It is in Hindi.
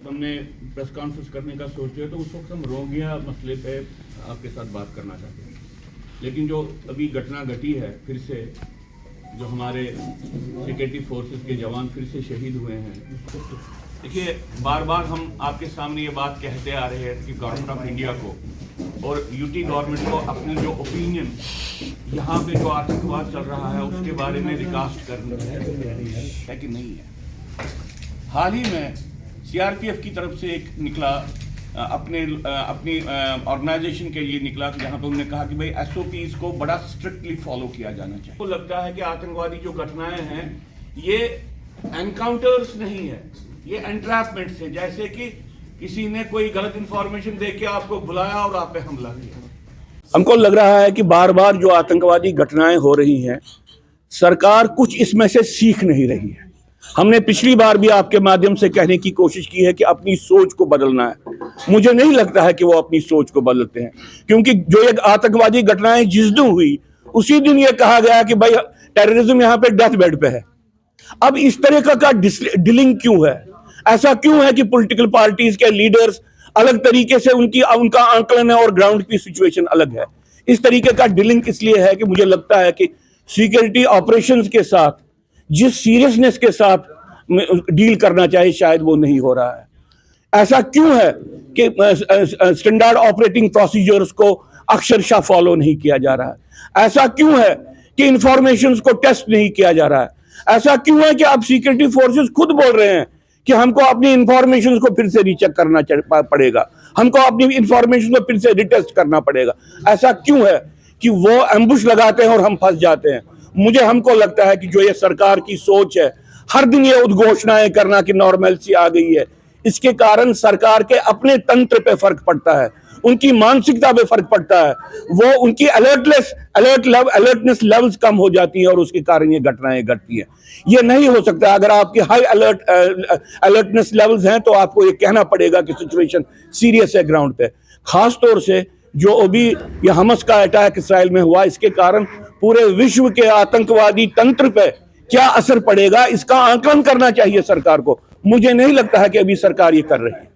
हमने प्रेस कॉन्फ्रेंस करने का सोचे तो उस वक्त हम रोहिंग्या मसले पे आपके साथ बात करना चाहते हैं, लेकिन जो अभी घटना घटी है, फिर से जो हमारे सिक्योरिटी फोर्सेस के जवान फिर से शहीद हुए हैं। देखिए, बार बार हम आपके सामने ये बात कहते आ रहे हैं कि गवर्नमेंट ऑफ इंडिया को और यूटी गवर्नमेंट को अपनी जो ओपिनियन यहाँ पे जो आतंकवाद चल रहा है उसके बारे में रिकास्ट करनी है कि नहीं है। हाल ही में सीआरपीएफ की तरफ से एक निकला, अपनी ऑर्गेनाइजेशन के लिए निकला, जहां पर उन्होंने कहा कि भाई एसओपीज को बड़ा स्ट्रिक्टली फॉलो किया जाना चाहिए। तो लगता है कि आतंकवादी जो घटनाएं हैं ये एनकाउंटर्स नहीं है, ये एंट्रैपमेंट्स है, जैसे कि किसी ने कोई गलत इंफॉर्मेशन दे के आपको बुलाया और आप पे हमला किया। हमको लग रहा है कि बार बार जो आतंकवादी घटनाएं हो रही हैं, सरकार कुछ इसमें से सीख नहीं रही है। हमने पिछली बार भी आपके माध्यम से कहने की कोशिश की है कि अपनी सोच को बदलना है। मुझे नहीं लगता है कि वो अपनी सोच को बदलते हैं, क्योंकि जो एक आतंकवादी घटनाएं जिस दिन हुई उसी दिन ये कहा गया कि भाई टेररिज्म यहाँ पे डेथ बेड पे है। अब इस तरह का डीलिंग क्यों है? ऐसा क्यों है कि पॉलिटिकल पार्टीज के लीडर्स अलग तरीके से उनका आंकलन है और ग्राउंड की सिचुएशन अलग है। इस तरीके का डीलिंग इसलिए है कि मुझे लगता है कि सिक्योरिटी ऑपरेशंस के साथ जिस सीरियसनेस के साथ डील करना चाहिए शायद वो नहीं हो रहा है। ऐसा क्यों है कि स्टैंडर्ड ऑपरेटिंग प्रोसीजर्स को अक्षरशः फॉलो नहीं किया जा रहा है? ऐसा क्यों है कि इंफॉर्मेशंस को टेस्ट नहीं किया जा रहा है? ऐसा क्यों है कि अब सिक्योरिटी फोर्सेस खुद बोल रहे हैं कि हमको अपनी इंफॉर्मेशन को फिर से रीचेक करना पड़ेगा, हमको अपनी इंफॉर्मेशन को फिर से रिटेस्ट करना पड़ेगा? ऐसा क्यों है कि वो एम्बुश लगाते हैं और हम फंस जाते हैं? हमको लगता है कि जो ये सरकार की सोच है, हर दिन ये उद्घोषणाएं करना कि नॉर्मलसी आ गई है, इसके कारण सरकार के अपने तंत्र पे फर्क पड़ता है, उनकी मानसिकता पे फर्क पड़ता है, वो उनकी अलर्टनेस लेवल्स कम हो जाती है और उसके कारण ये घटनाएं घटती हैं। ये नहीं हो सकता। अगर आपके हाई अलर्टनेस लेवल्स हैं तो आपको ये कहना पड़ेगा कि सिचुएशन सीरियस है ग्राउंड पे। खास तौर से जो अभी ये हमस का अटैक इसराइल में हुआ, इसके कारण पूरे विश्व के आतंकवादी तंत्र पे क्या असर पड़ेगा, इसका आकलन करना चाहिए सरकार को। मुझे नहीं लगता है कि अभी सरकार ये कर रही है।